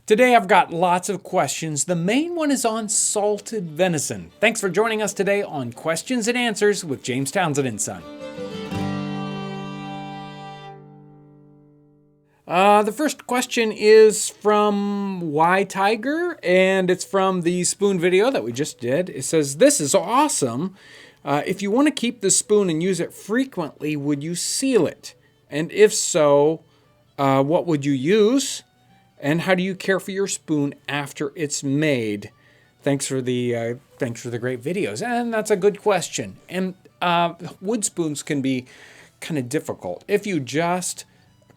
Today I've got lots of questions. The main one is on salted venison. Thanks for joining us today on Questions and Answers with James Townsend and Son. The first question is from Y Tiger, and it's from the spoon video that we just did. It says, "This is awesome. If you want to keep the spoon and use it frequently, would you seal it? And if so, what would you use? And how do you care for your spoon after it's made?" Thanks for the great videos. And that's a good question. And wood spoons can be kind of difficult. If you just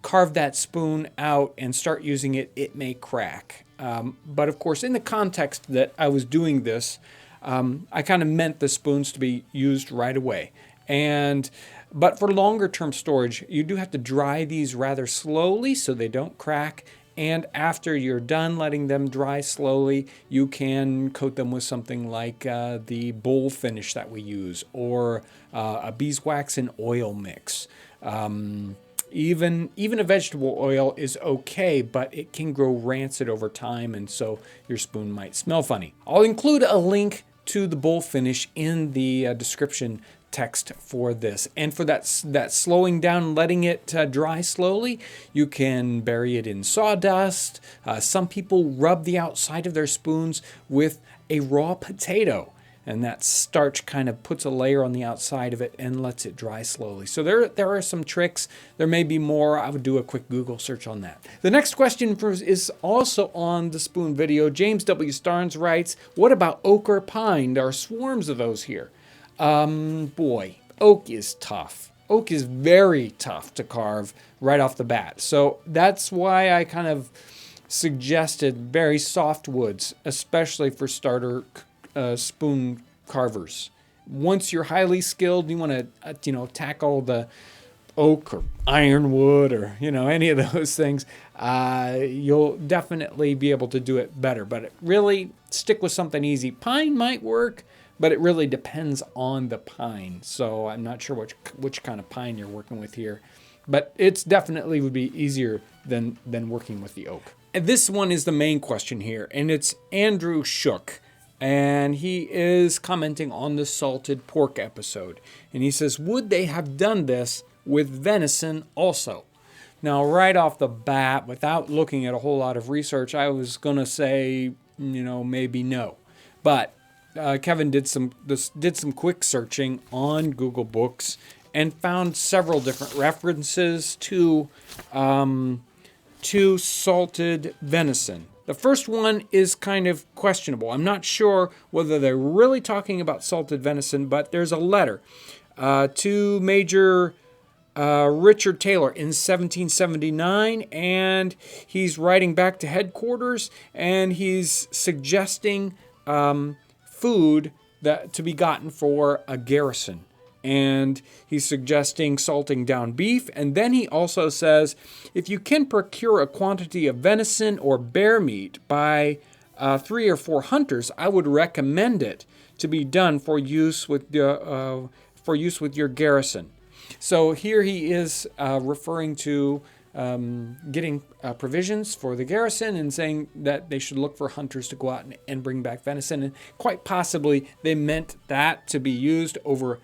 carve that spoon out and start using it, it may crack. But of course, in the context that I was doing this, I kind of meant the spoons to be used right away. But for longer term storage, you do have to dry these rather slowly so they don't crack. And after you're done letting them dry slowly, you can coat them with something like the bowl finish that we use, or a beeswax and oil mix. Even a vegetable oil is okay, but it can grow rancid over time, and so your spoon might smell funny. I'll include a link to the bowl finish in the description text for this. And for that slowing down, letting it dry slowly, you can bury it in sawdust. Some people rub the outside of their spoons with a raw potato, and that starch kind of puts a layer on the outside of it and lets it dry slowly. So there are some tricks. There may be more. I would do a quick Google search on that. The next question is also on the spoon video. James W. Starnes writes, "What about oak or pine? There are swarms of those here." Boy, oak is tough. Oak is very tough to carve right off the bat. So that's why I kind of suggested very soft woods, especially for starter spoon carvers. Once you're highly skilled, you want to tackle the oak or ironwood or any of those things, you'll definitely be able to do it better. But really stick with something easy. Pine might work, but it really depends on the pine. So I'm not sure which kind of pine you're working with here, but it's definitely would be easier than working with the oak. And this one is the main question here, and it's Andrew Shook. And he is commenting on the salted pork episode. And he says, would they have done this with venison also? Now, right off the bat, without looking at a whole lot of research, I was going to say, maybe no. But Kevin did some quick searching on Google Books and found several different references to salted venison. The first one is kind of questionable. I'm not sure whether they're really talking about salted venison, but there's a letter to Major Richard Taylor in 1779, and he's writing back to headquarters, and he's suggesting food that to be gotten for a garrison. And he's suggesting salting down beef. And then he also says, if you can procure a quantity of venison or bear meat by 3 or 4 hunters, I would recommend it to be done for use with your garrison. So here he is referring to getting provisions for the garrison and saying that they should look for hunters to go out and bring back venison. And quite possibly they meant that to be used over.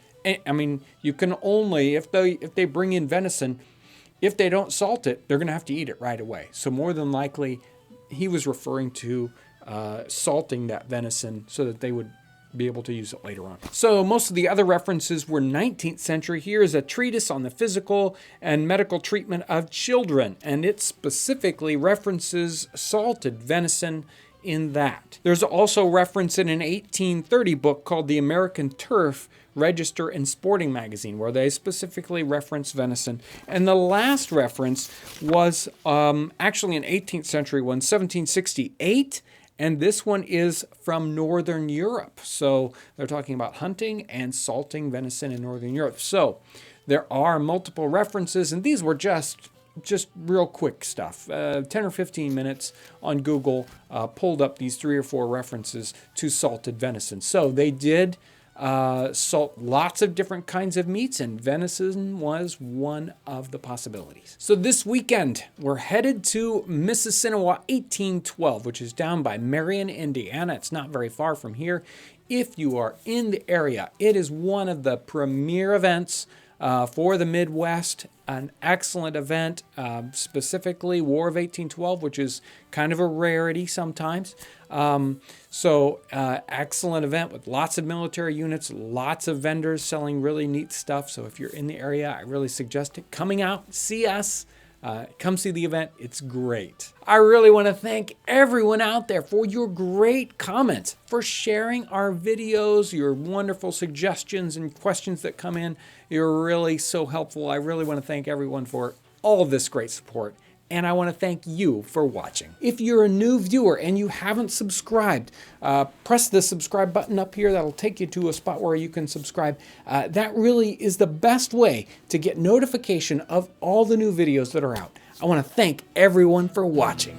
I mean, you can only, if they bring in venison, if they don't salt it, they're going to have to eat it right away. So more than likely, he was referring to salting that venison so that they would be able to use it later on. So most of the other references were 19th century. Here is a treatise on the physical and medical treatment of children, and it specifically references salted venison in that. There's also reference in an 1830 book called The American Turf Register and Sporting Magazine, where they specifically reference venison. And the last reference was actually an 18th century one, 1768, and this one is from Northern Europe. So they're talking about hunting and salting venison in Northern Europe. So there are multiple references, and these were just real quick stuff. 10 or 15 minutes on Google pulled up these 3 or 4 references to salted venison. So they did salt lots of different kinds of meats, and venison was one of the possibilities. So this weekend, we're headed to Mississinewa 1812, which is down by Marion, Indiana. It's not very far from here. If you are in the area, it is one of the premier events for the Midwest, an excellent event, specifically War of 1812, which is kind of a rarity sometimes. Excellent event with lots of military units, lots of vendors selling really neat stuff. So if you're in the area, I really suggest it. Coming out, see us. Come see the event. It's great. I really want to thank everyone out there for your great comments, for sharing our videos, your wonderful suggestions and questions that come in. You're really so helpful. I really want to thank everyone for all of this great support. And I want to thank you for watching. If you're a new viewer and you haven't subscribed, press the subscribe button up here. That'll take you to a spot where you can subscribe. That really is the best way to get notification of all the new videos that are out. I want to thank everyone for watching.